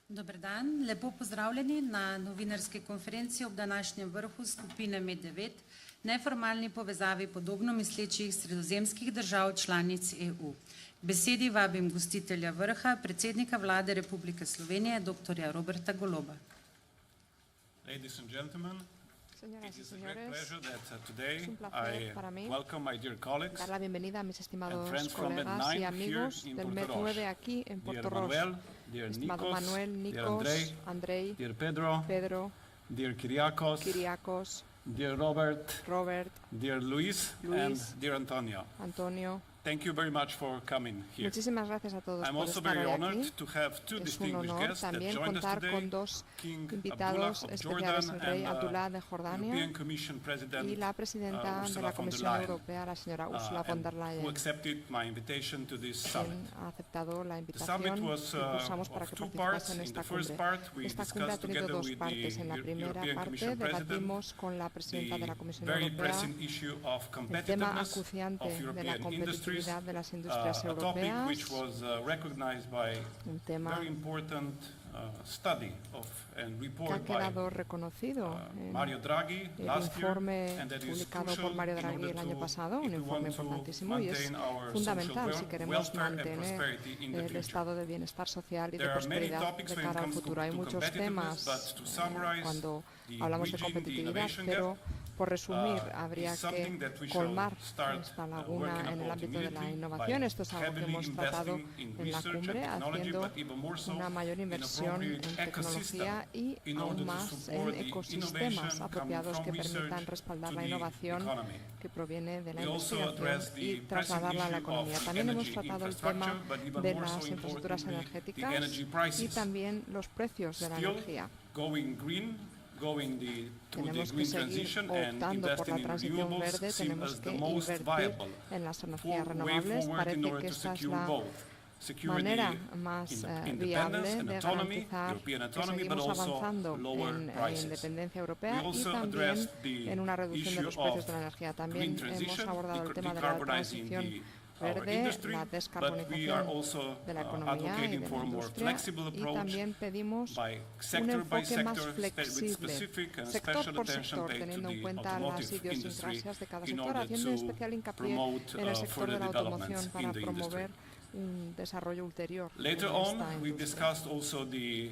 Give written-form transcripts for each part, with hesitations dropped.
Dober dan, lepo pozdravljeni na novinarski konferenci ob današnjem vrhu skupine MED9, neformalni povezavi podobno mislečih sredozemskih držav članic EU. K besedi vabim gostitelja vrha, predsednika vlade Republike Slovenije, dr. Roberta Goloba. Ladies and gentlemen, Señoras it y is a great señores, pleasure that today es un placer I para mí welcome my dear colleagues dar la bienvenida a mis estimados friends from colegas MED9 y amigos here in del Portoroz. MED9 aquí en Dear Portoroz. Manuel, dear Estimado Nikos, Manuel, dear Nikos, Andrei, dear Pedro, Pedro, dear Kyriakos, dear Robert, dear Luis, and dear Antonio. Antonio. Thank you very much for coming here. Muchísimas gracias a todos I'm por also estar very hoy honored aquí. to have two Es un distinguished honor guests that también joined us contar today, con dos King invitados Abdullah of especiales, el Jordan rey and Abdullah de European Jordania Commission President y la presidenta de Ursula la von der Comisión Leyen, Europea, la señora Ursula von der who Leyen, accepted my invitation to this summit. quien ha aceptado la The summit invitación was que impulsamos para of que two participase parts. en In esta the first cumbre. part, we Esta cumbre ha discussed tenido together dos with partes. En la the primera European parte Commission President debatimos con la presidenta de la the Comisión very Europea pressing issue of el tema competitiveness acuciante of de la European industries, competitividad de las industrias a topic europeas, which was recognized by un a tema very important study and que ha report by quedado reconocido Mario Draghi en el last year, informe and that is publicado crucial por Mario in Draghi order el año to, pasado, un if we informe want to importantísimo y es maintain our fundamental social si queremos welfare and mantener prosperity in the el future. estado de bienestar social y de There are many prosperidad topics de when it cara al comes futuro. Hay to muchos competitiveness, temas but to summarize, cuando the hablamos de bridging the competitividad, innovation pero por resumir, gap habría is something que that we shall colmar start esta working laguna en el upon ámbito de la immediately innovación. by Esto es algo que heavily hemos tratado investing in en la research and cumbre, technology, haciendo but even more so una mayor in inversión en appropriate tecnología y in order aún to más support en the ecosistemas innovation apropiados coming que from permitan research respaldar to la the innovación economy. que proviene de la We also investigación addressed y the trasladarla a la pressing issue economía. of También hemos energy tratado el tema infrastructure, but even de more las so infraestructuras importantly, the energéticas energy y prices. también los precios de la Still energía. going green, going to the Tenemos que green seguir transition and optando por investing la in transición renewables verde, seen tenemos as que the most invertir viable en las energías way renovables. forward in Parece order que to esta es secure la both security, manera más independence viable and de autonomy, garantizar European que autonomy, but seguimos also avanzando lower en prices. independencia We europea y also también addressed the en una reducción de los issue precios of de la energía. También green hemos transition, abordado el tema de la decarbonizing transición our verde, industry, la but we are descarbonización also de la economía y advocating de for la a more industria, flexible y approach también pedimos by un sector by enfoque más sector, with flexible, specific and sector special por attention sector, paid to teniendo en the cuenta las automotive industry idiosincrasias de cada in sector, order haciendo to especial hincapié promote en el sector de further la automoción developments para in the industry. promover un desarrollo ulterior Later en on, esta we industria. discussed also the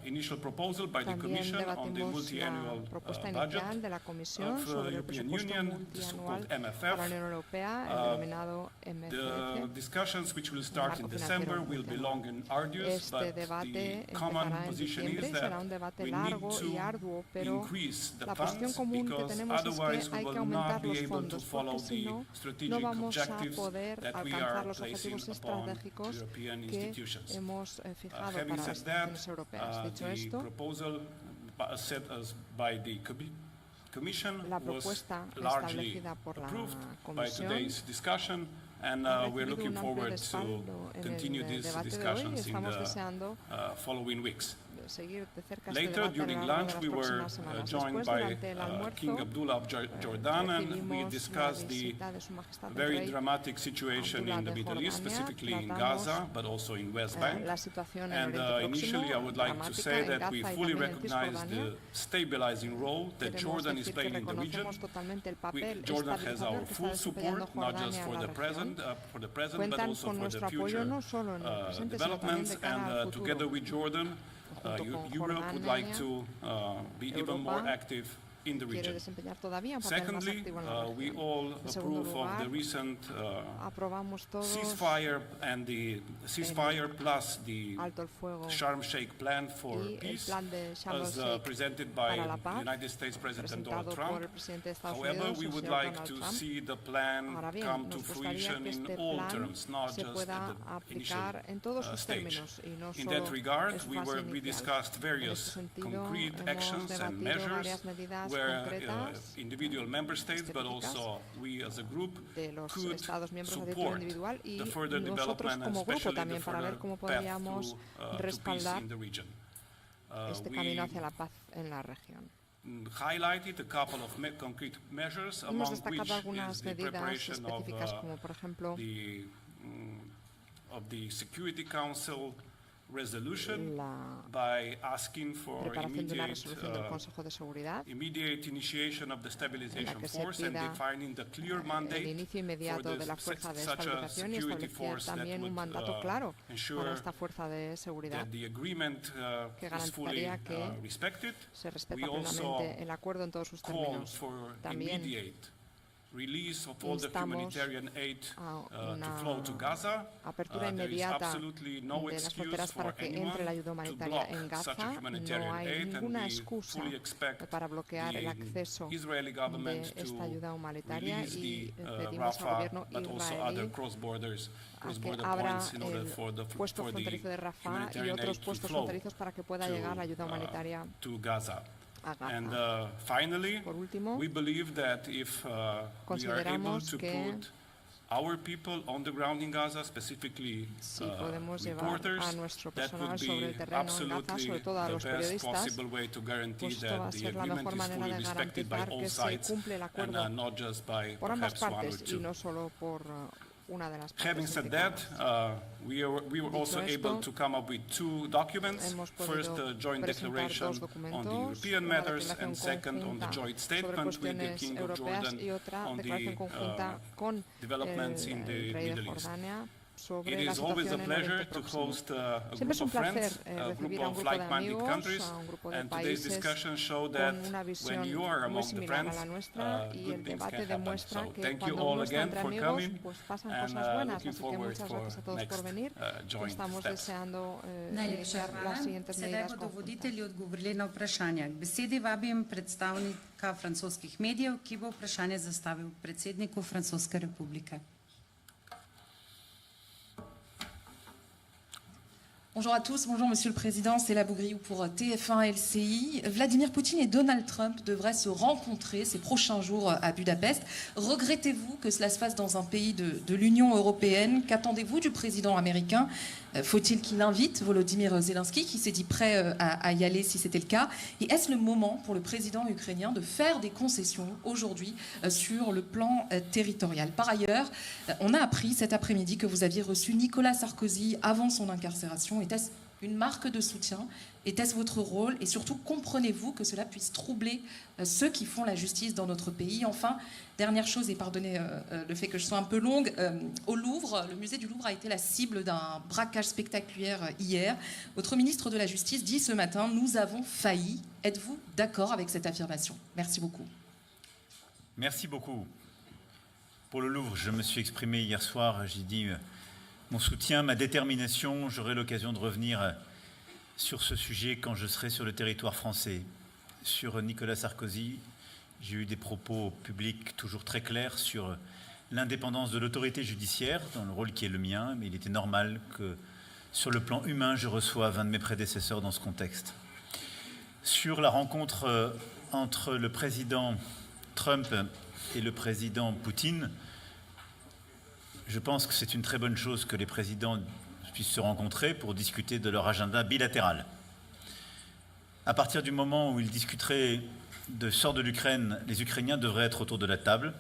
initial proposal by the También Commission on the debatimos multi-annual la propuesta budget inicial de la Comisión of sobre el European presupuesto Union, the multianual so-called MFF. para la Unión Europea, el denominado The MFF. discussions which will start in Marco December financiero will be multianual. long and arduous, Este but debate the common empezará en position diciembre is y será that un debate we need largo y to arduo, pero increase the la posición funds común que because tenemos es otherwise que we hay que will aumentar not be los able to fondos, follow porque si the no, no strategic vamos a objectives poder that we alcanzar are los placing objetivos upon estratégicos European que institutions. hemos fijado Having para said las that, instituciones europeas. Dicho the esto, proposal set us by the Commission la was propuesta largely establecida por la approved by Comisión today's discussion, and ha we're recibido looking un amplio forward to respaldo en continue el these debate de hoy y discussions in estamos the deseando following weeks. seguir de cerca este Later, debate a lo during largo de lunch, las we were próximas semanas. joined Después, by durante el almuerzo, King Abdullah of Jordan, and we recibimos la discussed the visita de Su Majestad el very Rey dramatic situation Abdullah in the de Middle East, Jordania. specifically in Tratamos, Gaza, but also in West Bank. la situación en And Oriente Próximo, initially, I would like to dramática say en that we Gaza y fully también en recognize Cisjordania. the stabilizing role that Queremos Jordan is decir que playing in the region. reconocemos totalmente el papel Jordan has estabilizador our que está full desempeñando support, not just Jordania for en the la present, región. but Cuentan also con for nuestro the apoyo future no solo en el presente, sino también developments. de cara al And together futuro. with Jordan, Junto con Europe would like Jordania, to be even more Europa active in the quiere region. desempeñar todavía un papel más Secondly, activo en la we región. all En segundo approve of the lugar, recent aprobamos todos ceasefire and the ceasefire plus the alto el fuego Sharm el-Sheikh plan for y el peace plan de Sharm as el-Sheikh presented by para la the paz, United States President presentado Donald por Trump. el presidente de Estados However, Unidos, we el would señor like Donald to Trump. see the plan Ahora bien, come to nos gustaría fruition que in este all plan terms, not se just pueda at the aplicar initial en todos sus stage. términos y no In solo that regard, en su we fase we inicial. discussed En various este sentido, concrete hemos actions and debatido measures varias medidas where concretas individual member states, but específicas also we as a group de los could Estados miembros a título support individual y the further nosotros development and como grupo especially the también para ver further cómo path podríamos to peace respaldar in the region. este We camino hacia la paz en la región. highlighted a couple of concrete measures, Hemos among which destacado algunas is the medidas preparation específicas como por ejemplo of the Security Council resolution la by asking for preparación de una resolución del Consejo de Seguridad immediate initiation of the stabilization que se force and pida defining the clear el mandate inicio for inmediato de la fuerza de such a estabilización y security establecer force that también un would mandato claro para ensure esta fuerza de seguridad that the agreement que is fully garantizaría que respected. se respeta We also plenamente el acuerdo en todos sus call términos. for También immediate release of all the instamos humanitarian aid a to una flow to Gaza. apertura There is inmediata absolutely no de las excuse fronteras for para que anyone entre la ayuda to humanitaria block en Gaza. such a No humanitarian hay aid, and ninguna we excusa fully expect para bloquear el acceso the Israeli de government esta ayuda to humanitaria release y the pedimos al Rafah, gobierno but also other israelí cross-border a que abra el puesto fronterizo de Rafah y otros puestos fronterizos para que pueda llegar la ayuda humanitaria to Gaza. a Gaza. And finally, Por último, we believe that if we are able consideramos to que put our people on the ground in Gaza, specifically si podemos llevar reporters, a nuestro that personal would sobre el be terreno en Gaza, absolutely sobre todo a the los best periodistas, possible way to guarantee pues esto va a that the ser la agreement mejor is manera fully de respected by garantizar all que se sides cumple el and acuerdo not just by por ambas perhaps one or partes y two. no solo por una de las Having partes said that, implicadas. we were also Dicho able esto, to come up with two documents. hemos First, podido the joint presentar declaration dos on the documentos, European una matters, declaración and second, on the conjunta joint sobre statement with the cuestiones King of europeas Jordan y otra on declaración the conjunta con developments in the el rey de Middle East. Jordania It sobre la is always a situación en pleasure Oriente to Próximo. host a Siempre group es un of placer friends, a group recibir a un of grupo de like-minded amigos, countries, a un grupo de and today's países discussion show that con una when visión you are muy among the similar a friends, la nuestra y good el things debate can happen. demuestra So que thank you cuando all uno está again entre for amigos coming, pues pasan and cosas buenas, looking así que forward muchas for gracias a todos next por venir. joint Estamos steps. deseando Najlepša iniciar las hvala. siguientes Sedaj medidas bodo conjuntas. voditelji odgovorili na vprašanja. K besedi vabim predstavnika francoskih medijev, ki bo vprašanje zastavil predsedniku Francoske republike. Bonjour à tous, bonjour Monsieur le Président, c'est la Bougriou pour TF1 LCI. Vladimir Poutine et Donald Trump devraient se rencontrer ces prochains jours à Budapest. Regrettez-vous que cela se fasse dans un pays de l'Union européenne? Qu'attendez-vous du président américain? Faut-il qu'il invite Volodymyr Zelensky, qui s'est dit prêt à y aller si c'était le cas? Et est-ce le moment pour le président ukrainien de faire des concessions aujourd'hui sur le plan territorial? Par ailleurs, on a appris cet après-midi que vous aviez reçu Nicolas Sarkozy avant son incarcération. Était-ce une marque de soutien? Était-ce votre rôle? Et surtout, comprenez-vous que cela puisse troubler ceux qui font la justice dans notre pays? Enfin, dernière chose, et pardonnez le fait que je sois un peu longue, au Louvre, le musée du Louvre a été la cible d'un braquage spectaculaire hier. Votre ministre de la Justice dit ce matin « Nous avons failli ». Êtes-vous d'accord avec cette affirmation? Merci beaucoup. Merci beaucoup. Pour le Louvre, je me suis exprimé hier soir, j'ai dit mon soutien, ma détermination. J'aurai l'occasion de revenir sur ce sujet quand je serai sur le territoire français. Sur Nicolas Sarkozy, j'ai eu des propos publics toujours très clairs sur l'indépendance de l'autorité judiciaire, dans le rôle qui est le mien, mais il était normal que sur le plan humain, je reçoive un de mes prédécesseurs dans ce contexte. Sur la rencontre entre le président Trump et le président Poutine, je pense que c'est une très bonne chose que les présidents puissent se rencontrer pour discuter de leur agenda bilatéral. À partir du moment où ils discuteraient de sort de l'Ukraine, les Ukrainiens devraient être autour de la table.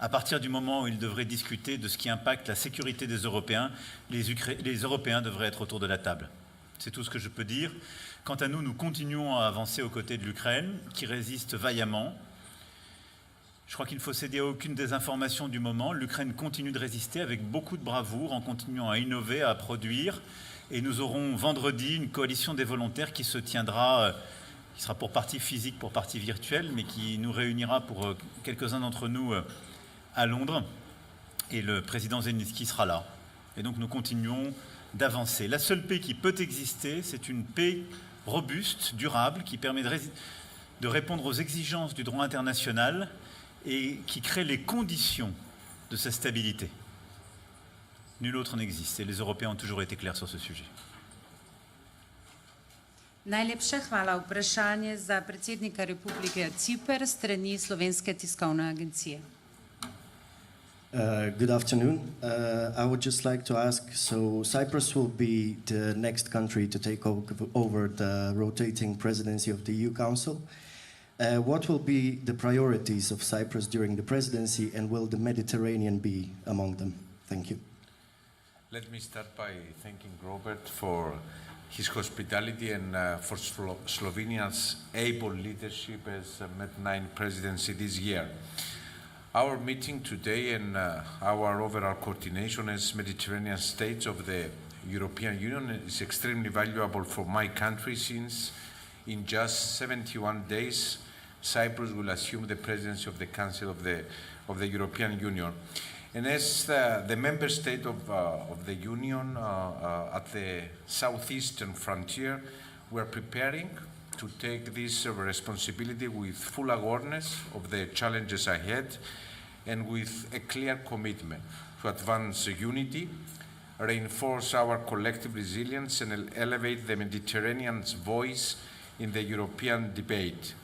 À partir du moment où ils devraient discuter de ce qui impacte la sécurité des Européens, les Européens devraient être autour de la table. C'est tout ce que je peux dire. Quant à nous, nous continuons à avancer aux côtés de l'Ukraine, qui résiste vaillamment. Je crois qu'il ne faut céder à aucune des informations du moment. L'Ukraine continue de résister avec beaucoup de bravoure, en continuant à innover, à produire. Et nous aurons vendredi une coalition des volontaires qui se tiendra, qui sera pour partie physique, pour partie virtuelle, mais qui nous réunira pour quelques-uns d'entre nous à Londres. Et le président Zelensky sera là. Et donc nous continuons d'avancer. La seule paix qui peut exister, c'est une paix robuste, durable, qui permet de répondre aux exigences du droit international et qui crée les conditions de sa stabilité. Nul autre n'existe et les Européens ont toujours été clairs sur ce sujet. Najlepša hvala. Vprašanje za predsednika Republike Ciper strani Slovenske tiskovne agencije. Good afternoon. I would just like to ask, so Cyprus will be the next country to take over the rotating presidency of the EU Council. What will be the priorities of Cyprus during the presidency, and will the Mediterranean be among them? Thank you. Let me start by thanking Robert for his hospitality and for Slovenia's able leadership as MED9 presidency this year. Our meeting today and our overall coordination as Mediterranean states of the European Union is extremely valuable for my country, since in just 71 days Cyprus will assume the presidency of the Council of the European Union. And as the member state of the Union at the southeastern frontier, we are preparing to take this responsibility with full awareness of the challenges ahead and with a clear commitment to advance unity, reinforce our collective resilience, and elevate the Mediterranean's voice in the European debate.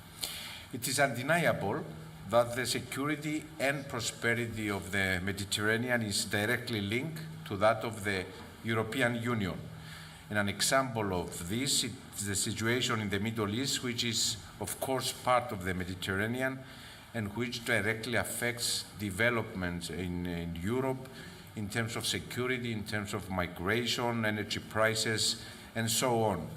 It is undeniable that the security and prosperity of the Mediterranean is directly linked to that of the European Union. And an example of this is the situation in the Middle East, which is, of course, part of the Mediterranean and which directly affects developments in Europe in terms of security, in terms of migration, energy prices, and so on.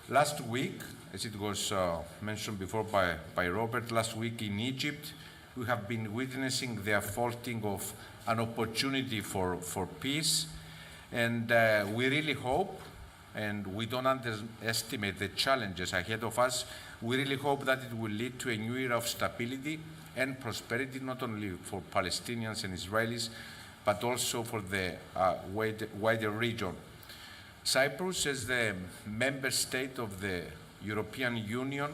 Last week, as it was mentioned before by Robert, last week in Egypt, we have been witnessing the unfolding of an opportunity for peace. And we really hope, and we don't underestimate the challenges ahead of us, we really hope that it will lead to a new era of stability and prosperity, not only for Palestinians and Israelis, but also for the wider region. Cyprus, as the member state of the European Union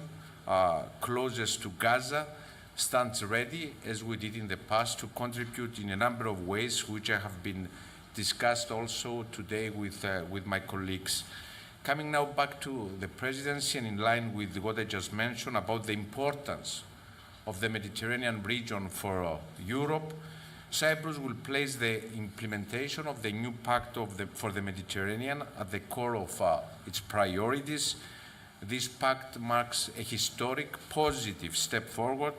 closest to Gaza, stands ready, as we did in the past, to contribute in a number of ways, which have been discussed also today with my colleagues. Coming now back to the presidency, and in line with what I just mentioned about the importance of the Mediterranean region for Europe, Cyprus will place the implementation of the new Pact for the Mediterranean at the core of its priorities. This pact marks a historic, positive step forward.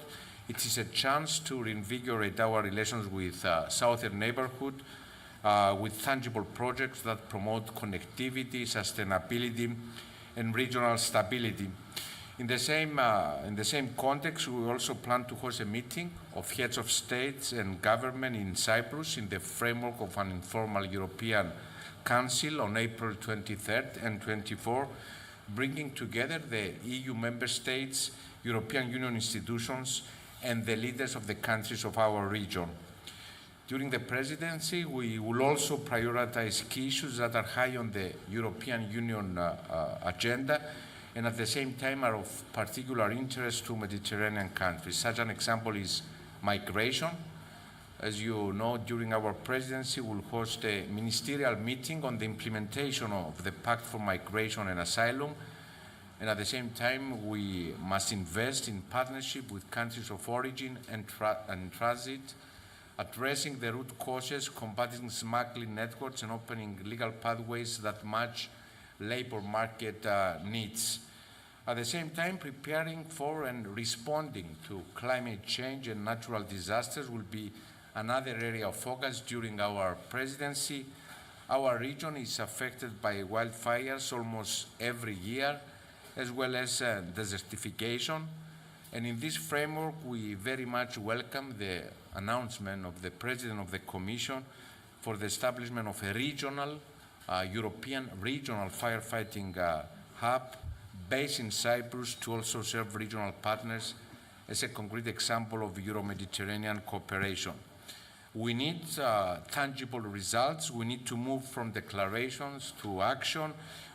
It is a chance to reinvigorate our relations with southern neighborhood, with tangible projects that promote connectivity, sustainability, and regional stability. In the same context, we also plan to host a meeting of heads of states and government in Cyprus in the framework of an informal European Council on April 23rd and 24th, bringing together the EU member states, European Union institutions, and the leaders of the countries of our region. During the presidency, we will also prioritize key issues that are high on the European Union agenda, and at the same time are of particular interest to Mediterranean countries. Such an example is migration. As you know, during our presidency, we'll host a ministerial meeting on the implementation of the Pact for Migration and Asylum, and at the same time, we must invest in partnership with countries of origin and transit, addressing the root causes, combating smuggling networks, and opening legal pathways that match labor market needs. At the same time, preparing for and responding to climate change and natural disasters will be another area of focus during our presidency. Our region is affected by wildfires almost every year, as well as desertification. And in this framework, we very much welcome the announcement of the President of the Commission for the establishment of a regional, European regional firefighting hub based in Cyprus to also serve regional partners as a concrete example of Euro-Mediterranean cooperation. We need tangible results. We need to move from declarations to action.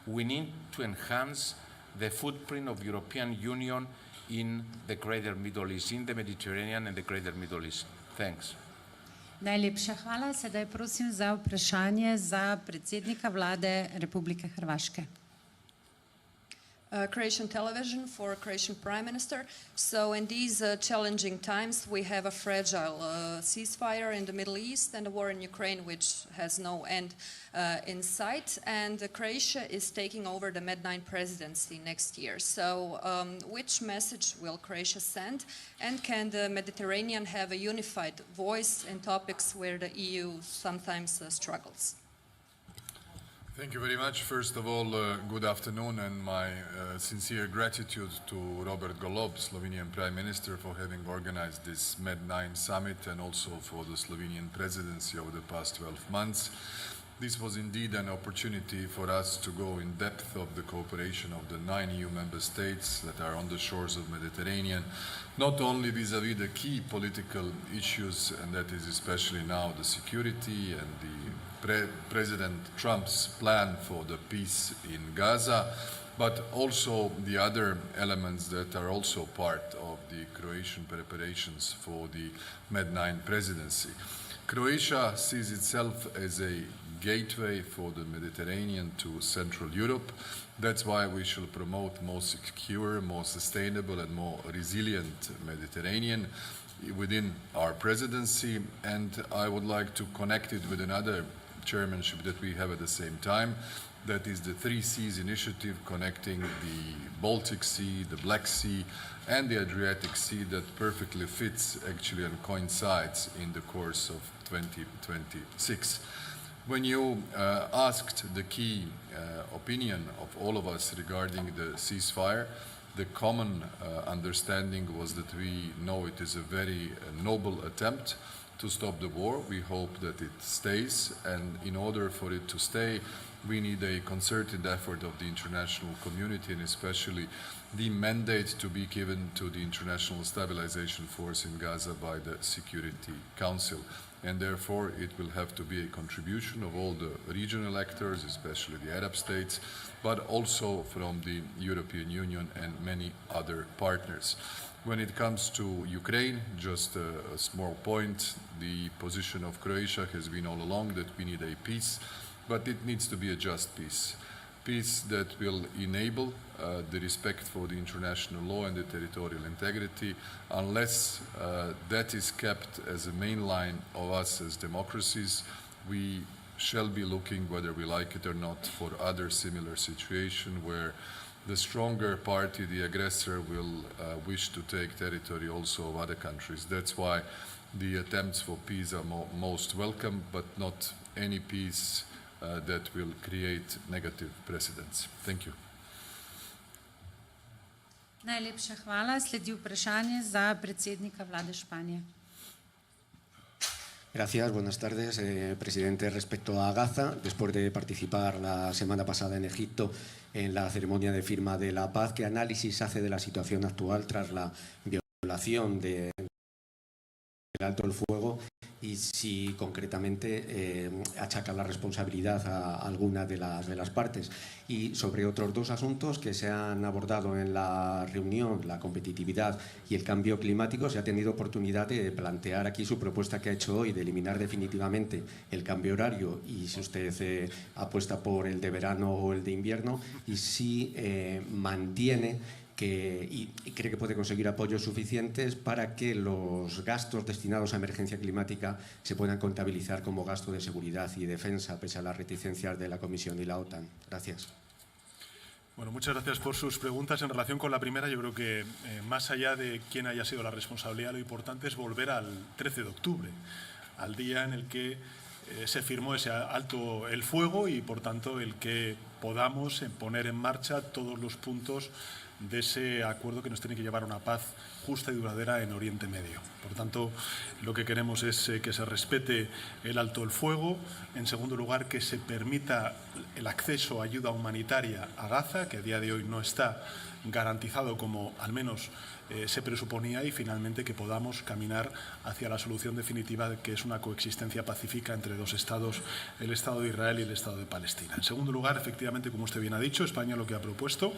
We need to enhance the footprint of European Union in the greater Middle East, in the Mediterranean and the greater Middle East. Thanks. Najlepša hvala. Sedaj prosim za vprašanje za predsednika vlade Republike Hrvaške. Croatian television for Croatian Prime Minister. So in these challenging times, we have a fragile ceasefire in the Middle East and a war in Ukraine which has no end in sight. And Croatia is taking over the MED9 presidency next year. So which message will Croatia send? And can the Mediterranean have a unified voice in topics where the EU sometimes struggles? Thank you very much. First of all, good afternoon, and my sincere gratitude to Robert Golob, Slovenian Prime Minister, for having organized this MED9 summit, and also for the Slovenian presidency over the past 12 months. This was indeed an opportunity for us to go in depth of the cooperation of the 9 EU member states that are on the shores of the Mediterranean, not only vis-à-vis the key political issues, and that is especially now the security and the President Trump's plan for the peace in Gaza, but also the other elements that are also part of the Croatian preparations for the MED9 presidency. Croatia sees itself as a gateway for the Mediterranean to Central Europe. That's why we shall promote more secure, more sustainable and more resilient Mediterranean within our presidency. And I would like to connect it with another chairmanship that we have at the same time. That is the 3 Seas initiative, connecting the Baltic Sea, the Black Sea and the Adriatic Sea, that perfectly fits actually and coincides in the course of 2026. When you asked the key opinion of all of us regarding the ceasefire, the common understanding was that we know it is a very noble attempt to stop the war. We hope that it stays, and in order for it to stay, we need a concerted effort of the international community, and especially the mandate to be given to the International Stabilization Force in Gaza by the Security Council. And therefore it will have to be a contribution of all the regional actors, especially the Arab states, but also from the European Union and many other partners. When it comes to Ukraine, just a small point, the position of Croatia has been all along that we need a peace, but it needs to be a just peace. Peace that will enable the respect for the international law and the territorial integrity. Unless that is kept as a main line of us as democracies, we shall be looking, whether we like it or not, for other similar situations where the stronger party, the aggressor, will wish to take territory also of other countries. That's why the attempts for peace are most welcome, but not any peace that will create negative precedents. Thank you. Najlepša hvala. Sledi vprašanje za predsednika vlade Španije. Gracias, buenas tardes, presidente. Respecto a Gaza, después de participar la semana pasada en Egipto en la ceremonia de firma de la paz, ¿qué análisis hace de la situación actual tras la violación del alto el fuego y si concretamente achaca la responsabilidad a alguna de las partes? Y sobre otros 2 asuntos que se han abordado en la reunión, la competitividad y el cambio climático, se ha tenido oportunidad de plantear aquí su propuesta que ha hecho hoy de eliminar definitivamente el cambio horario, y si usted apuesta por el de verano o el de invierno, y si mantiene y cree que puede conseguir apoyos suficientes para que los gastos destinados a emergencia climática se puedan contabilizar como gasto de seguridad y defensa, pese a las reticencias de la Comisión y la OTAN. Gracias. Bueno, muchas gracias por sus preguntas. En relación con la primera, yo creo que más allá de quién haya sido la responsabilidad, lo importante es volver al 13 de octubre, al día en el que se firmó ese alto el fuego y, por tanto, el que podamos poner en marcha todos los puntos de ese acuerdo que nos tiene que llevar a una paz justa y duradera en Oriente Medio. Por tanto, lo que queremos es que se respete el alto el fuego. En segundo lugar, que se permita el acceso a ayuda humanitaria a Gaza, que a día de hoy no está garantizado como al menos se presuponía, y finalmente que podamos caminar hacia la solución definitiva, que es una coexistencia pacífica entre 2 estados, el Estado de Israel y el Estado de Palestina. En segundo lugar, efectivamente, como usted bien ha dicho, España lo que ha propuesto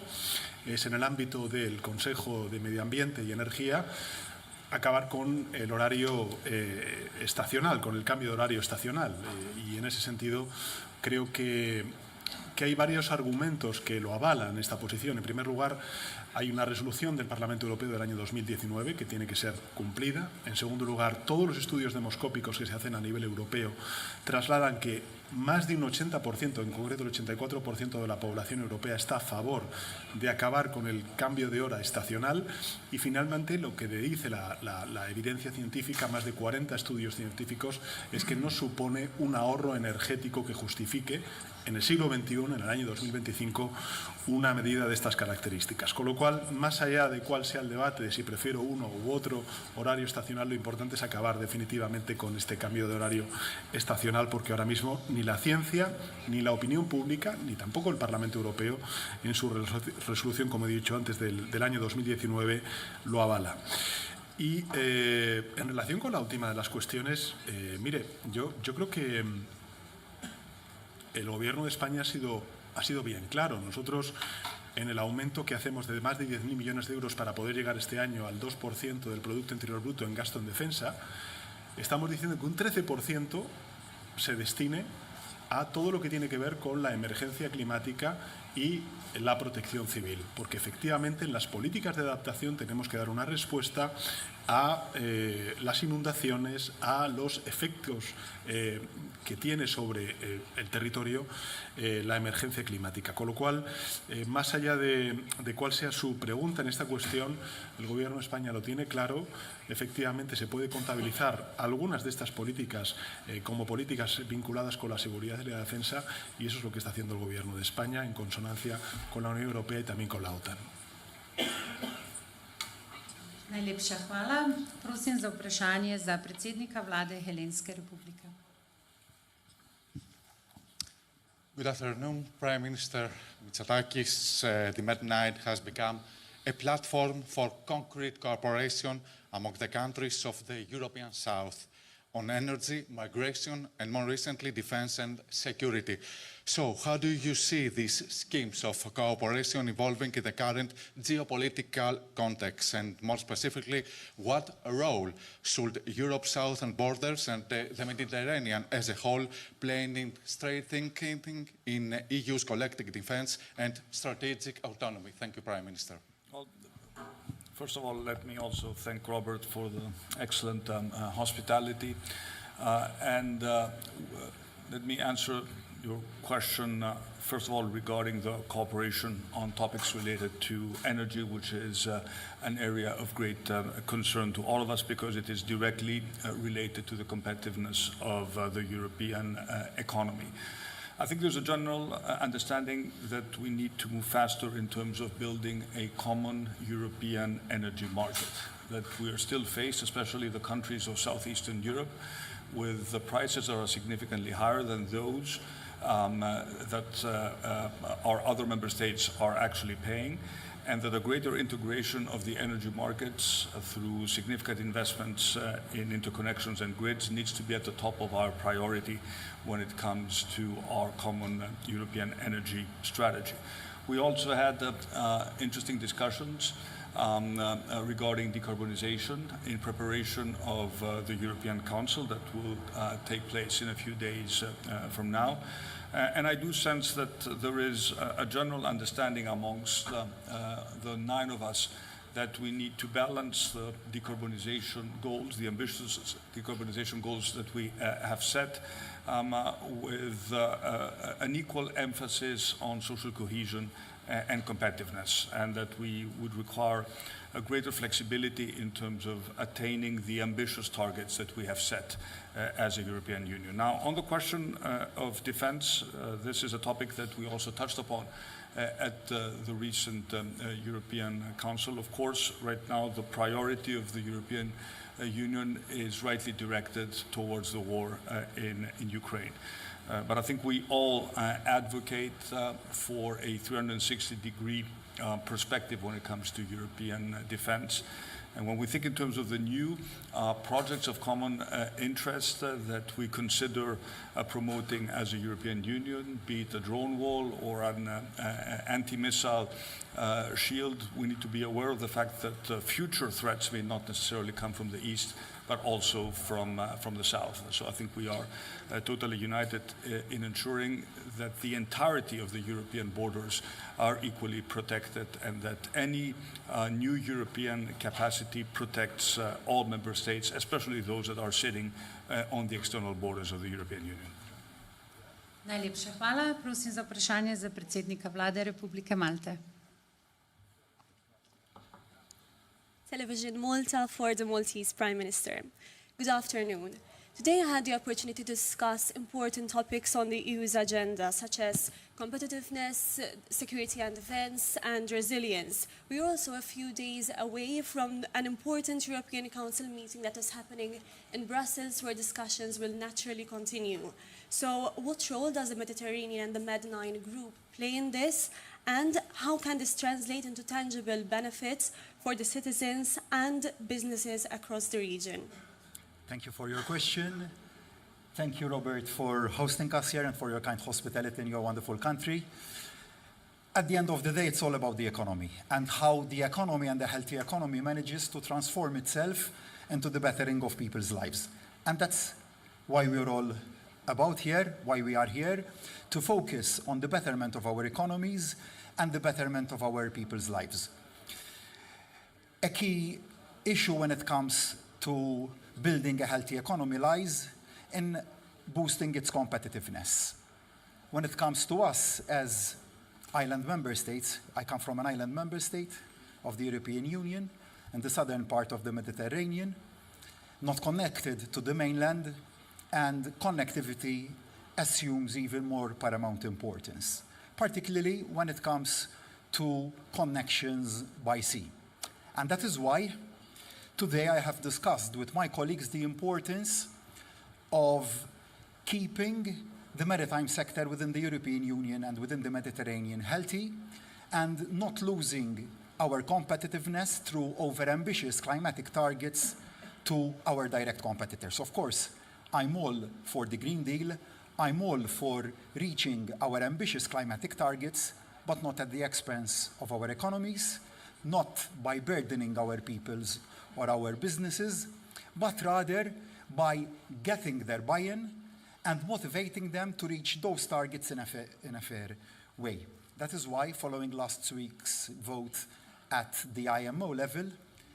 es, en el ámbito del Consejo de Medio Ambiente y Energía, acabar con el horario estacional, con el cambio de horario estacional. Y en ese sentido creo que hay varios argumentos que lo avalan esta posición. En primer lugar, hay una resolución del Parlamento Europeo del año 2019 que tiene que ser cumplida. En segundo lugar, todos los estudios demoscópicos que se hacen a nivel europeo trasladan que más de un 80%, en concreto el 84% de la población europea, está a favor de acabar con el cambio de hora estacional. Y finalmente, lo que dice la evidencia científica, más de 40 estudios científicos, es que no supone un ahorro energético que justifique en el siglo XXI 2021, en el año 2025, una medida de estas características. Con lo cual, más allá de cuál sea el debate de si prefiero uno u otro horario estacional, lo importante es acabar definitivamente con este cambio de horario estacional, porque ahora mismo ni la ciencia, ni la opinión pública, ni tampoco el Parlamento Europeo, en su resolución, como he dicho antes, del año 2019, lo avala. Y en relación con la última de las cuestiones, mire, yo creo que el Gobierno de España ha sido bien claro. Nosotros, en el aumento que hacemos de más de 10.000 millones de euros para poder llegar este año al 2% del Producto Interior Bruto en gasto en defensa, estamos diciendo que un 13% se destine a todo lo que tiene que ver con la emergencia climática y la protección civil, porque efectivamente en las políticas de adaptación tenemos que dar una respuesta a las inundaciones, a los efectos que tiene sobre el territorio la emergencia climática. Con lo cual, más allá de cuál sea su pregunta en esta cuestión, el Gobierno de España lo tiene claro. Efectivamente, se puede contabilizar algunas de estas políticas como políticas vinculadas con la seguridad y la defensa, y eso es lo que está haciendo el Gobierno de España en consonancia con la Unión Europea y también con la OTAN. Najlepša hvala. Prosim za vprašanje za predsednika vlade Helenske republike. Good afternoon, Prime Minister Mitsotakis. The MED9 has become a platform for concrete cooperation among the countries of the European South on energy, migration, and more recently, defense and security. So, how do you see these schemes of cooperation evolving in the current geopolitical context? And more specifically, what role should Europe's southern borders and the Mediterranean as a whole play in strengthening in EU's collective defense and strategic autonomy? Thank you, Prime Minister. Well, first of all, let me also thank Robert for the excellent hospitality. Let me answer your question, first of all, regarding the cooperation on topics related to energy, which is an area of great concern to all of us because it is directly related to the competitiveness of the European economy. I think there's a general understanding that we need to move faster in terms of building a common European energy market, that we are still faced, especially the countries of Southeastern Europe, with the prices that are significantly higher than those that our other member states are actually paying, and that a greater integration of the energy markets through significant investments in interconnections and grids needs to be at the top of our priority when it comes to our common European energy strategy. We also had interesting discussions regarding decarbonization in preparation of the European Council that will take place in a few days from now. And I do sense that there is a general understanding amongst the 9 of us that we need to balance the decarbonization goals, the ambitious decarbonization goals that we have set, with an equal emphasis on social cohesion and competitiveness, and that we would require a greater flexibility in terms of attaining the ambitious targets that we have set as a European Union. Now, on the question of defense, this is a topic that we also touched upon at the recent European Council. Of course, right now the priority of the European Union is rightly directed towards the war in Ukraine. But I think we all advocate for a 360-degree perspective when it comes to European defense. And when we think in terms of the new projects of common interest that we consider promoting as a European Union, be it a drone wall or an anti-missile shield, we need to be aware of the fact that future threats may not necessarily come from the east, but also from the south. So I think we are totally united in ensuring that the entirety of the European borders are equally protected, and that any new European capacity protects all member states, especially those that are sitting on the external borders of the European Union. Najlepša hvala. Prosim za vprašanje za predsednika vlade Republike Malte. Television Malta for the Maltese Prime Minister. Good afternoon. Today I had the opportunity to discuss important topics on the EU's agenda, such as competitiveness, security and defense, and resilience. We are also a few days away from an important European Council meeting that is happening in Brussels, where discussions will naturally continue. So what role does the Mediterranean and the MED9 group play in this, and how can this translate into tangible benefits for the citizens and businesses across the region? Thank you for your question. Thank you, Robert, for hosting us here and for your kind hospitality in your wonderful country. At the end of the day, it's all about the economy and how the economy and the healthy economy manages to transform itself into the bettering of people's lives. And that's why we're all about here, why we are here, to focus on the betterment of our economies and the betterment of our people's lives. A key issue when it comes to building a healthy economy lies in boosting its competitiveness. When it comes to us as island member states, I come from an island member state of the European Union in the southern part of the Mediterranean, not connected to the mainland, and connectivity assumes even more paramount importance, particularly when it comes to connections by sea. And that is why today I have discussed with my colleagues the importance of keeping the maritime sector within the European Union and within the Mediterranean healthy and not losing our competitiveness through overambitious climatic targets to our direct competitors. Of course, I'm all for the Green Deal, I'm all for reaching our ambitious climatic targets, but not at the expense of our economies, not by burdening our peoples or our businesses, but rather by getting their buy-in and motivating them to reach those targets in a fair way. That is why, following last week's vote at the IMO level,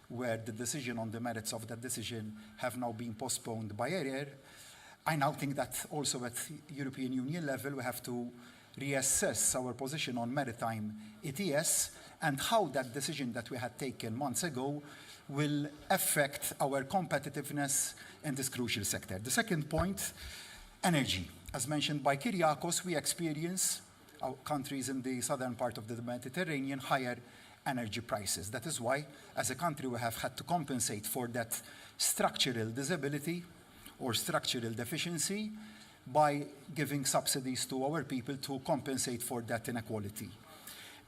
where the decision on the merits of that decision have now been postponed by a year, I now think that also at European Union level we have to reassess our position on maritime ETS and how that decision that we had taken months ago will affect our competitiveness in this crucial sector. The second point, energy. As mentioned by Kyriakos, we experience, our countries in the southern part of the Mediterranean, higher energy prices. That is why, as a country, we have had to compensate for that structural disability or structural deficiency by giving subsidies to our people to compensate for that inequality.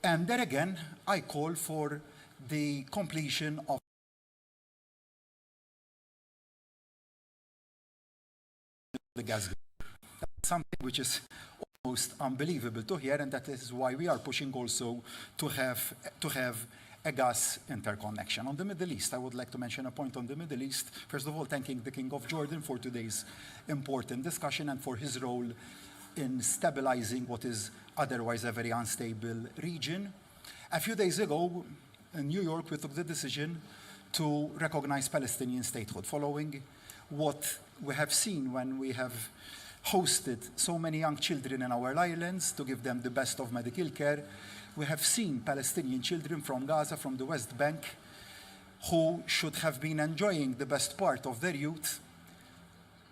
And there again, I call for the completion of the gas grid. That's something which is almost unbelievable to hear, and that is why we are pushing also to have a gas interconnection. On the Middle East, I would like to mention a point on the Middle East. First of all, thanking the King of Jordan for today's important discussion and for his role in stabilizing what is otherwise a very unstable region. A few days ago, in New York, we took the decision to recognize Palestinian statehood, following what we have seen when we have hosted so many young children in our islands to give them the best of medical care. We have seen Palestinian children from Gaza, from the West Bank, who should have been enjoying the best part of their youth,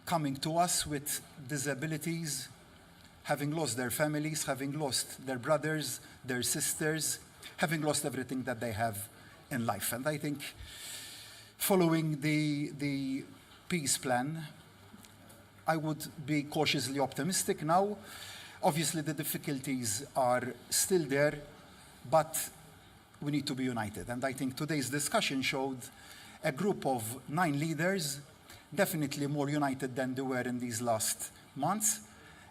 coming to us with disabilities, having lost their families, having lost their brothers, their sisters, having lost everything that they have in life. And I think following the peace plan, I would be cautiously optimistic now. Obviously, the difficulties are still there, but we need to be united. And I think today's discussion showed a group of 9 leaders, definitely more united than they were in these last months.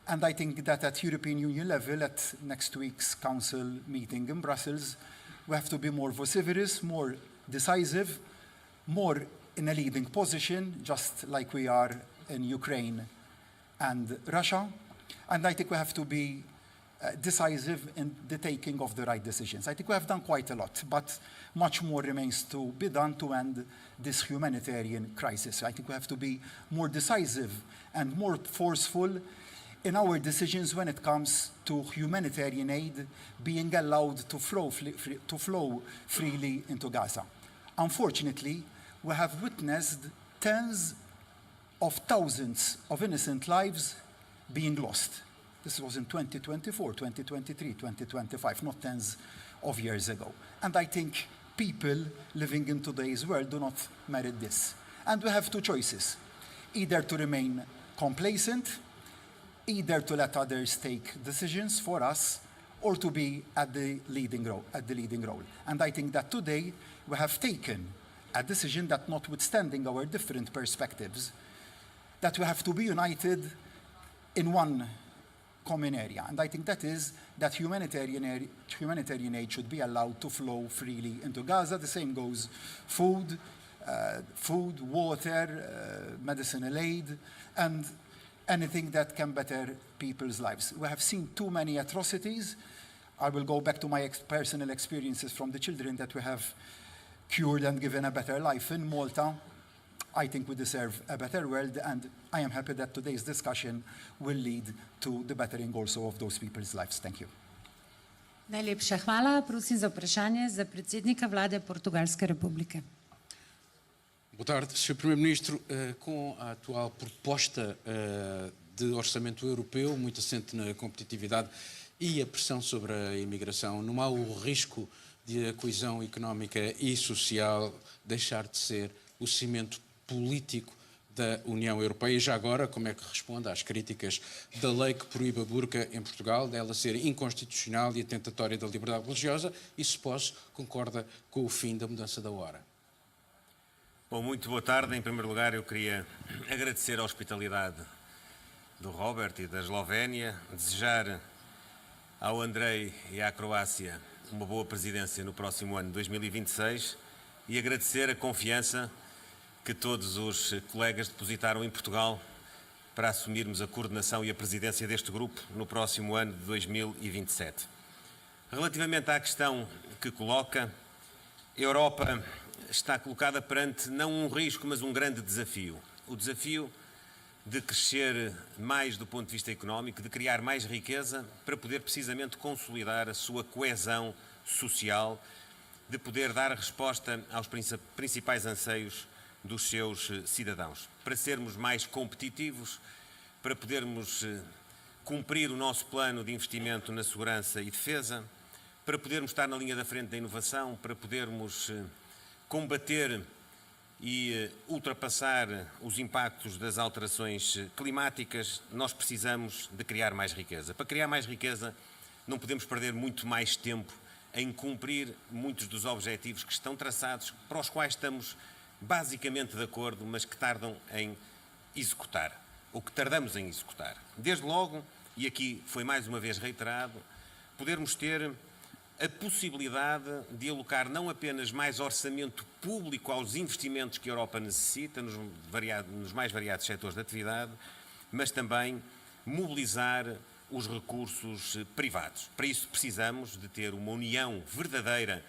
And I think that at European Union level, at next week's Council meeting in Brussels, we have to be more vociferous, more decisive, more in a leading position, just like we are in Ukraine and Russia. And I think we have to be decisive in the taking of the right decisions. I think we have done quite a lot, but much more remains to be done to end this humanitarian crisis. I think we have to be more decisive and more forceful in our decisions when it comes to humanitarian aid being allowed to flow freely into Gaza. Unfortunately, we have witnessed tens of thousands of innocent lives being lost. This was in 2024, 2023, 2025, not tens of years ago. And I think people living in today's world do not merit this. And we have two choices, either to remain complacent, either to let others take decisions for us, or to be at the leading role. And I think that today we have taken a decision that, notwithstanding our different perspectives, that we have to be united in one common area. And I think that is that humanitarian aid should be allowed to flow freely into Gaza. The same goes food, water, medicinal aid, and anything that can better people's lives. We have seen too many atrocities. I will go back to my personal experiences from the children that we have cured and given a better life in Malta. I think we deserve a better world, and I am happy that today's discussion will lead to the bettering also of those people's lives. Thank you. Najlepša hvala. Prosim za vprašanje za predsednika vlade Portugalske republike. Boa tarde, Sr. Primeiro-Ministro. Com a atual proposta de orçamento europeu, muito assente na competitividade e a pressão sobre a imigração, não há o risco de a coesão económica e social deixar de ser o cimento político da União Europeia? E já agora, como é que responde às críticas da lei que proíbe a burca em Portugal, dela ser inconstitucional e atentatória da liberdade religiosa, e se posso, concorda com o fim da mudança da hora? Bom, muito boa tarde. Em primeiro lugar, eu queria agradecer a hospitalidade do Robert e da Eslovénia, desejar ao Andrei e à Croácia uma boa presidência no próximo ano, 2026, e agradecer a confiança que todos os colegas depositaram em Portugal para assumirmos a coordenação e a presidência deste grupo no próximo ano de 2027. Relativamente à questão que coloca, a Europa está colocada perante não um risco, mas um grande desafio. O desafio de crescer mais do ponto de vista económico, de criar mais riqueza para poder precisamente consolidar a sua coesão social, de poder dar resposta aos principais anseios dos seus cidadãos, para sermos mais competitivos, para podermos cumprir o nosso plano de investimento na segurança e defesa, para podermos estar na linha da frente da inovação, para podermos combater e ultrapassar os impactos das alterações climáticas. Nós precisamos de criar mais riqueza. Para criar mais riqueza, não podemos perder muito mais tempo em cumprir muitos dos objetivos que estão traçados, para os quais estamos basicamente de acordo, mas que tardam em executar, ou que tardamos em executar. Desde logo, e aqui foi mais uma vez reiterado, podermos ter a possibilidade de alocar não apenas mais orçamento público aos investimentos que a Europa necessita nos mais variados setores de atividade, mas também mobilizar os recursos privados. Para isso precisamos de ter uma união verdadeira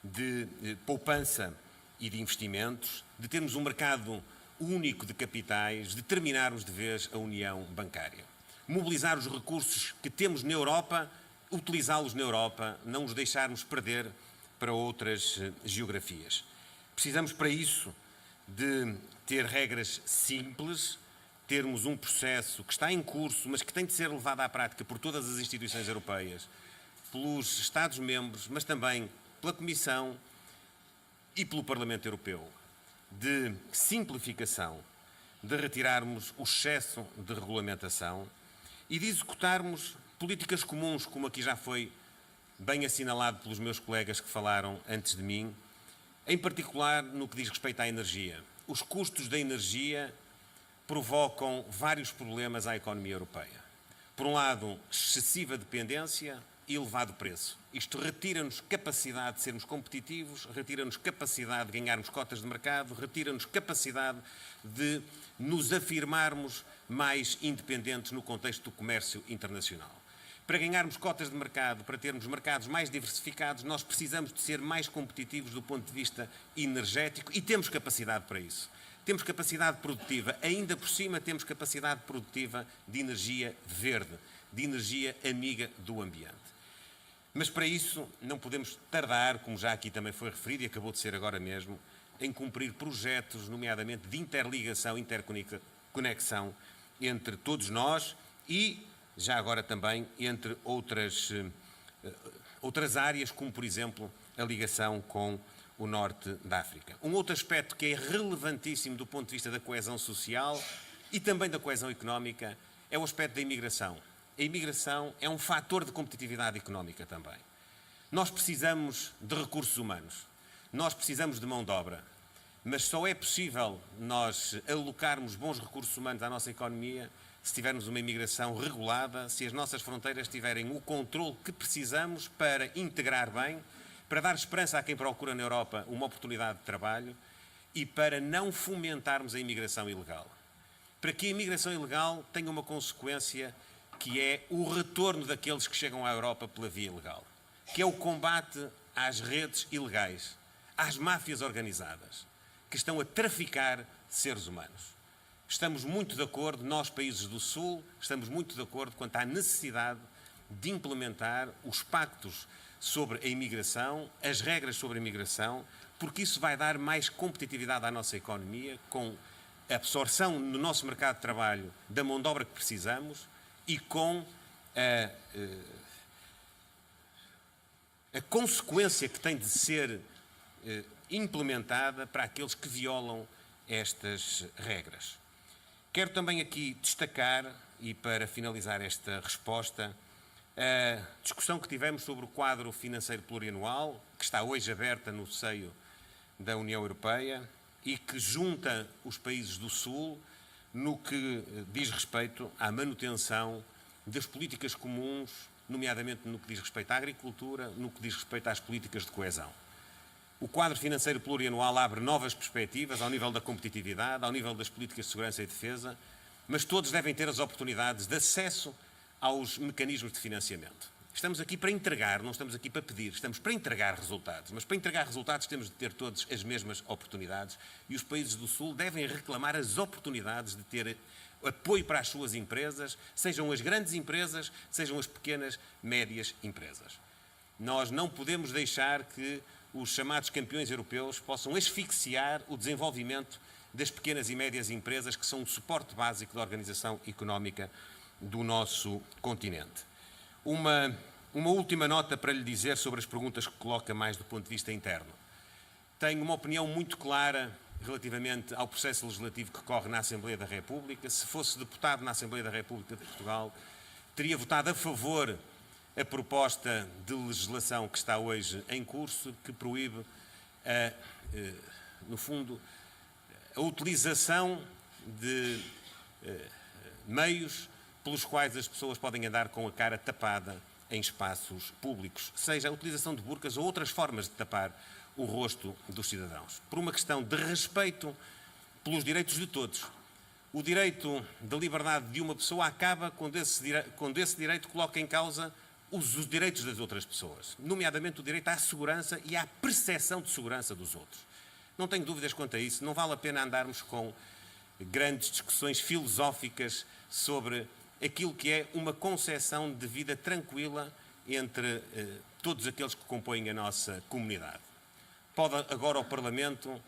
de poupança e de investimentos, de termos um mercado único de capitais, de terminarmos de vez a união bancária. Mobilizar os recursos que temos na Europa, utilizá-los na Europa, não os deixarmos perder para outras geografias. Precisamos para isso de ter regras simples, termos um processo que está em curso, mas que tem de ser levado à prática por todas as instituições europeias, pelos Estados-membros, mas também pela Comissão e pelo Parlamento Europeu, de simplificação, de retirarmos o excesso de regulamentação e de executarmos políticas comuns, como aqui já foi bem assinalado pelos meus colegas que falaram antes de mim, em particular no que diz respeito à energia. Os custos da energia provocam vários problemas à economia europeia. Por um lado, excessiva dependência e elevado preço. Isto retira-nos capacidade de sermos competitivos, retira-nos capacidade de ganharmos cotas de mercado, retira-nos capacidade de nos afirmarmos mais independentes no contexto do comércio internacional. Para ganharmos cotas de mercado, para termos mercados mais diversificados, nós precisamos de ser mais competitivos do ponto de vista energético e temos capacidade para isso. Temos capacidade produtiva, ainda por cima temos capacidade produtiva de energia verde, de energia amiga do ambiente. Mas para isso não podemos tardar, como já aqui também foi referido e acabou de ser agora mesmo, em cumprir projetos, nomeadamente de interligação, conexão entre todos nós e, já agora também, entre outras áreas, como, por exemplo, a ligação com o norte da África. Um outro aspecto que é relevantíssimo do ponto de vista da coesão social e também da coesão económica é o aspecto da imigração. A imigração é um fator de competitividade económica também. Nós precisamos de recursos humanos, nós precisamos de mão de obra, mas só é possível nós alocarmos bons recursos humanos à nossa economia se tivermos uma imigração regulada, se as nossas fronteiras tiverem o controle que precisamos para integrar bem, para dar esperança a quem procura na Europa uma oportunidade de trabalho e para não fomentarmos a imigração ilegal. Para que a imigração ilegal tenha uma consequência que é o retorno daqueles que chegam à Europa pela via ilegal, que é o combate às redes ilegais, às máfias organizadas, que estão a traficar seres humanos. Estamos muito de acordo, nós, países do Sul, estamos muito de acordo quanto à necessidade de implementar os pactos sobre a imigração, as regras sobre a imigração, porque isso vai dar mais competitividade à nossa economia, com a absorção no nosso mercado de trabalho da mão de obra que precisamos e com a consequência que tem de ser implementada para aqueles que violam estas regras. Quero também aqui destacar, e para finalizar esta resposta, a discussão que tivemos sobre o quadro financeiro plurianual, que está hoje aberta no seio da União Europeia e que junta os países do Sul no que diz respeito à manutenção das políticas comuns, nomeadamente no que diz respeito à agricultura, no que diz respeito às políticas de coesão. O quadro financeiro plurianual abre novas perspectivas ao nível da competitividade, ao nível das políticas de segurança e defesa, mas todos devem ter as oportunidades de acesso aos mecanismos de financiamento. Estamos aqui para entregar, não estamos aqui para pedir, estamos para entregar resultados. Mas para entregar resultados temos de ter todos as mesmas oportunidades e os países do Sul devem reclamar as oportunidades de ter apoio para as suas empresas, sejam as grandes empresas, sejam as pequenas, médias empresas. Nós não podemos deixar que os chamados campeões europeus possam asfixiar o desenvolvimento das pequenas e médias empresas que são o suporte básico da organização económica do nosso continente. Uma última nota para lhe dizer sobre as perguntas que coloca mais do ponto de vista interno. Tenho uma opinião muito clara relativamente ao processo legislativo que corre na Assembleia da República. Se fosse deputado na Assembleia da República de Portugal, teria votado a favor a proposta de legislação que está hoje em curso, que proíbe, no fundo, a utilização de meios pelos quais as pessoas podem andar com a cara tapada em espaços públicos, seja a utilização de burcas ou outras formas de tapar o rosto dos cidadãos. Por uma questão de respeito pelos direitos de todos. O direito da liberdade de uma pessoa acaba quando esse direito coloca em causa os direitos das outras pessoas, nomeadamente o direito à segurança e à percepção de segurança dos outros. Não tenho dúvidas quanto a isso, não vale a pena andarmos com grandes discussões filosóficas sobre aquilo que é uma concepção de vida tranquila entre todos aqueles que compõem a nossa comunidade. Pode agora o Parlamento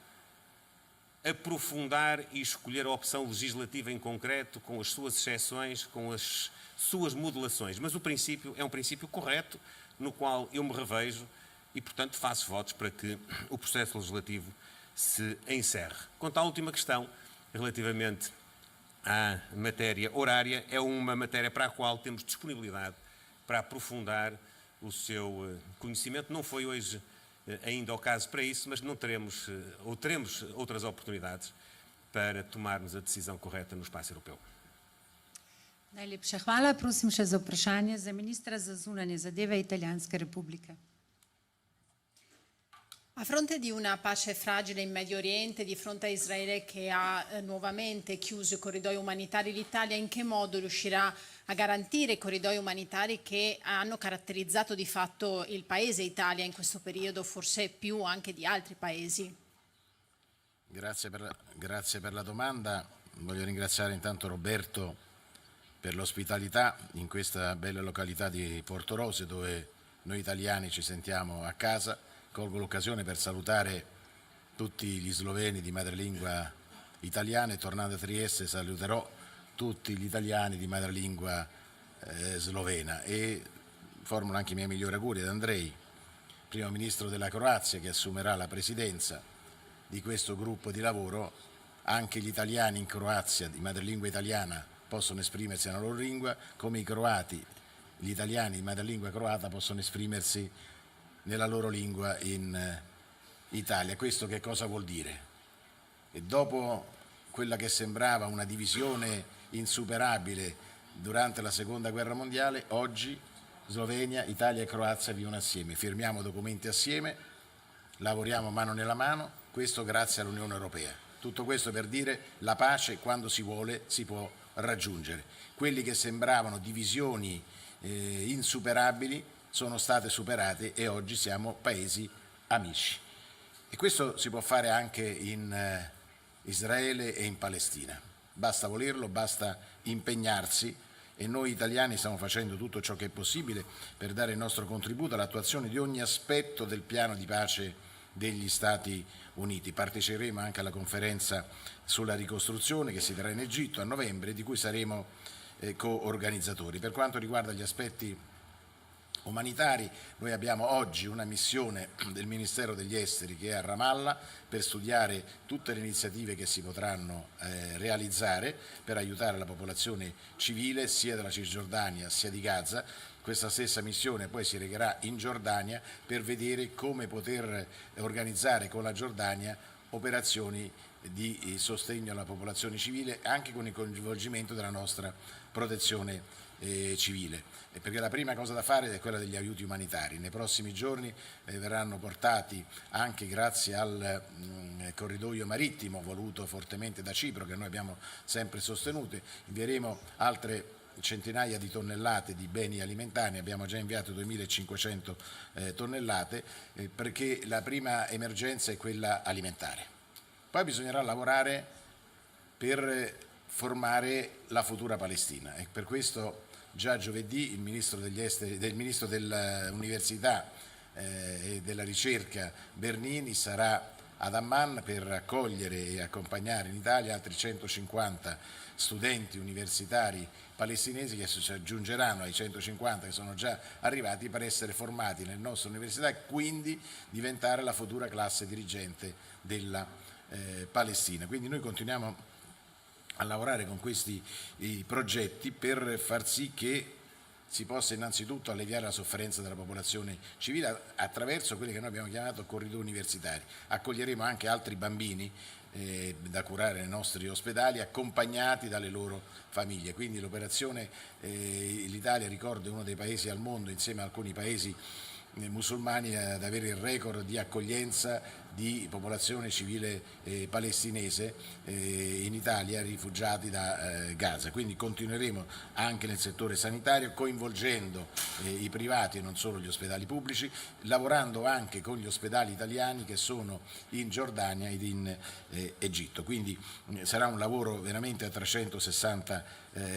aprofundar e escolher a opção legislativa em concreto, com as suas exceções, com as suas modulações, mas o princípio é um princípio correto, no qual eu me revejo e, portanto, faço votos para que o processo legislativo se encerre. Quanto à última questão, relativamente à matéria horária, é uma matéria para a qual temos disponibilidade para aprofundar o seu conhecimento. Não foi hoje ainda o caso para isso, mas não teremos, ou teremos outras oportunidades para tomarmos a decisão correta no espaço europeu. Najlepša hvala. Prosim še za vprašanje za ministra za zunanje zadeve Italijanske republike. A fronte di una pace fragile in Medio Oriente, di fronte a Israele che ha nuovamente chiuso i corridoi umanitari, l'Italia in che modo riuscirà a garantire i corridoi umanitari che hanno caratterizzato di fatto il paese Italia in questo periodo, forse più anche di altri paesi? Grazie per la domanda. Voglio ringraziare intanto Roberto per l'ospitalità in questa bella località di Portoroz, dove noi italiani ci sentiamo a casa. Colgo l'occasione per salutare tutti gli sloveni di madrelingua italiana e tornando a Trieste saluterò tutti gli italiani di madrelingua slovena e formulo anche i miei migliori auguri ad Andrej, primo ministro della Croazia, che assumerà la presidenza di questo gruppo di lavoro. Anche gli italiani in Croazia di madrelingua italiana possono esprimersi nella loro lingua, come i croati, gli italiani di madrelingua croata possono esprimersi nella loro lingua in Italia. Questo che cosa vuol dire? E dopo quella che sembrava una divisione insuperabile durante la Seconda Guerra Mondiale, oggi Slovenia, Italia e Croazia vivono assieme, firmiamo documenti assieme, lavoriamo mano nella mano, questo grazie all'Unione Europea. Tutto questo per dire la pace quando si vuole si può raggiungere. Quelli che sembravano divisioni insuperabili sono state superate e oggi siamo paesi amici. E questo si può fare anche in Israele e in Palestina. Basta volerlo, basta impegnarsi e noi italiani stiamo facendo tutto ciò che è possibile per dare il nostro contributo all'attuazione di ogni aspetto del piano di pace degli Stati Uniti. Parteciperemo anche alla conferenza sulla ricostruzione che si terrà in Egitto a novembre, di cui saremo co-organizzatori. Per quanto riguarda gli aspetti umanitari, noi abbiamo oggi una missione del Ministero degli Esteri che è a Ramallah per studiare tutte le iniziative che si potranno realizzare per aiutare la popolazione civile sia della Cisgiordania sia di Gaza. Questa stessa missione poi si recherà in Giordania per vedere come poter organizzare con la Giordania operazioni di sostegno alla popolazione civile anche con il coinvolgimento della nostra protezione civile. Perché la prima cosa da fare è quella degli aiuti umanitari. Nei prossimi giorni verranno portati, anche grazie al corridoio marittimo voluto fortemente da Cipro, che noi abbiamo sempre sostenuto, invieremo altre centinaia di tonnellate di beni alimentari, abbiamo già inviato 2500 tonnellate, perché la prima emergenza è quella alimentare. Poi bisognerà lavorare per formare la futura Palestina e per questo già giovedì il ministro degli esteri, del ministro dell'Università e della Ricerca Bernini sarà ad Amman per accogliere e accompagnare in Italia altri 150 studenti universitari palestinesi che si aggiungeranno ai 150 che sono già arrivati per essere formati nelle nostre università e quindi diventare la futura classe dirigente della Palestina. Quindi noi continuiamo a lavorare con questi progetti per far sì che si possa innanzitutto alleviare la sofferenza della popolazione civile attraverso quelli che noi abbiamo chiamato corridoi universitari. Accoglieremo anche altri bambini da curare nei nostri ospedali accompagnati dalle loro famiglie. Quindi l'operazione, l'Italia, ricordo, è uno dei paesi al mondo insieme a alcuni paesi musulmani ad avere il record di accoglienza di popolazione civile palestinese in Italia, rifugiati da Gaza. Quindi continueremo anche nel settore sanitario coinvolgendo i privati e non solo gli ospedali pubblici, lavorando anche con gli ospedali italiani che sono in Giordania ed in Egitto. Quindi sarà un lavoro veramente a 360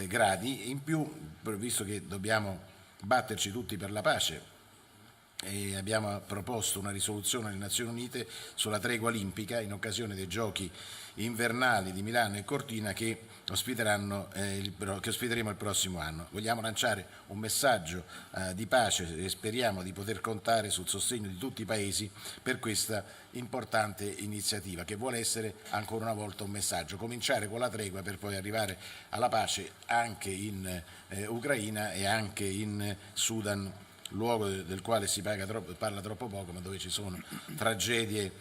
gradi. In più, visto che dobbiamo batterci tutti per la pace, e abbiamo proposto una risoluzione alle Nazioni Unite sulla tregua olimpica in occasione dei Giochi invernali di Milano e Cortina che ospiteremo il prossimo anno. Vogliamo lanciare un messaggio di pace e speriamo di poter contare sul sostegno di tutti i paesi per questa importante iniziativa che vuole essere ancora una volta un messaggio, cominciare con la tregua per poi arrivare alla pace anche in Ucraina e anche in Sudan, luogo del quale si parla troppo poco, ma dove ci sono tragedie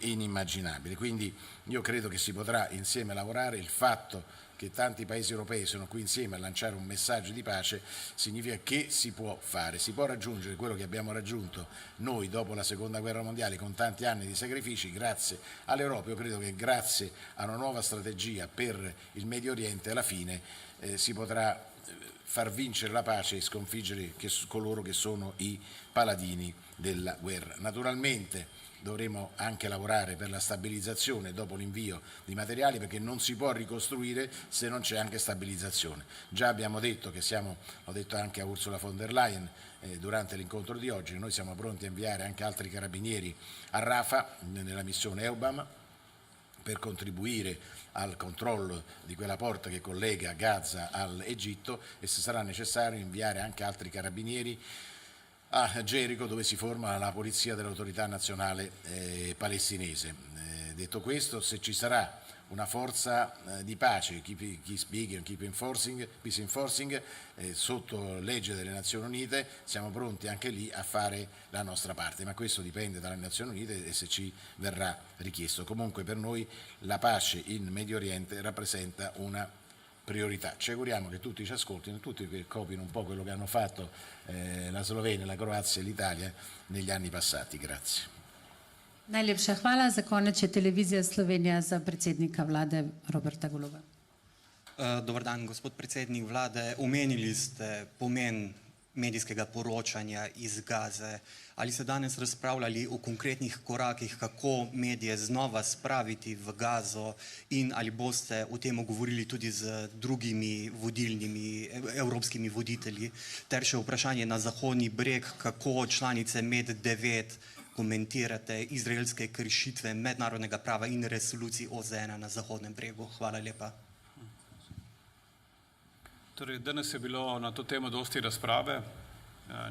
inimmaginabili. Quindi io credo che si potrà insieme lavorare. Il fatto che tanti paesi europei sono qui insieme a lanciare un messaggio di pace significa che si può fare, si può raggiungere quello che abbiamo raggiunto noi dopo la Seconda Guerra Mondiale con tanti anni di sacrifici grazie all'Europa. Io credo che grazie a una nuova strategia per il Medio Oriente alla fine si potrà far vincere la pace e sconfiggere coloro che sono i paladini della guerra. Naturalmente dovremo anche lavorare per la stabilizzazione dopo l'invio di materiali, perché non si può ricostruire se non c'è anche stabilizzazione. Già abbiamo detto che l'ho detto anche a Ursula von der Leyen durante l'incontro di oggi, noi siamo pronti a inviare anche altri carabinieri a Rafah nella missione EUBAM per contribuire al controllo di quella porta che collega Gaza all'Egitto, e se sarà necessario inviare anche altri carabinieri a Gerico, dove si forma la polizia dell'autorità nazionale palestinese. Detto questo, se ci sarà una forza di pace, peace enforcing, sotto legge delle Nazioni Unite, siamo pronti anche lì a fare la nostra parte, ma questo dipende dalle Nazioni Unite e se ci verrà richiesto. Comunque per noi la pace in Medio Oriente rappresenta una priorità. Ci auguriamo che tutti ci ascoltino, tutti che copino un po' quello che hanno fatto la Slovenia, la Croazia e l'Italia negli anni passati. Grazie. Najlepša hvala. Za konec je televizija Slovenija za predsednika vlade Roberta Goloba. Dobar dan, gospod predsednik vlade. Omenili ste pomen medijskega poročanja iz Gaze. Ali ste danes razpravljali o konkretnih korakih, kako medije znova spraviti v Gazo, in ali boste o tem govorili tudi z drugimi vodilnimi evropskimi voditelji? Ter še vprašanje na Zahodni breg, kako članice MED9 komentirate izraelske kršitve mednarodnega prava in resolucij OZN na Zahodnem bregu? Hvala lepa. Torej, danes je bilo na to temo dosti razprave,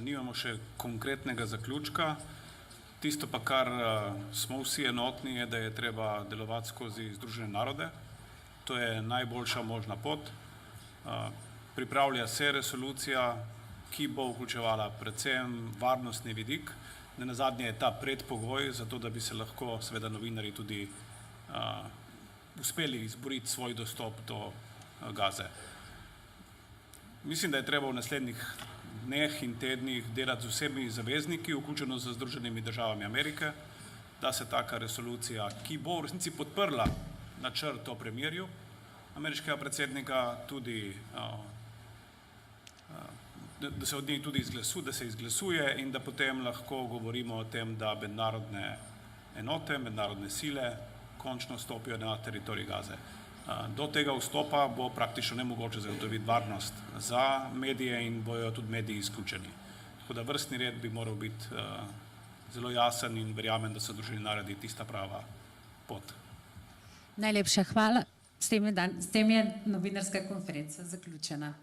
nimamo še konkretnega zaključka. Tisto pa, kar smo vsi enotni, je, da je treba delovati skozi Združene narode. To je najboljša možna pot. Pripravlja se resolucija, ki bo vključevala predvsem varnostni vidik. Nenazadnje je ta predpogoj za to, da bi se lahko seveda novinarji tudi uspeli izboriti svoj dostop do Gaze. Mislim, da je treba v naslednjih dneh in tednih delati z vsemi zavezniki, vključeno z Združenimi državami Amerike, da se taka resolucija, ki bo v resnici podprla načrt o premirju ameriškega predsednika, tudi da se od njej tudi izglasuje in da potem lahko govorimo o tem, da mednarodne enote, mednarodne sile končno stopijo na teritorij Gaze. Do tega vstopa bo praktično nemogoče zagotoviti varnost za medije in bojo tudi mediji izključeni. Tako da vrstni red bi moral biti zelo jasen in verjamem, da so Združeni narodi tista prava pot. Najlepša hvala. S tem je novinarska konferenca zaključena.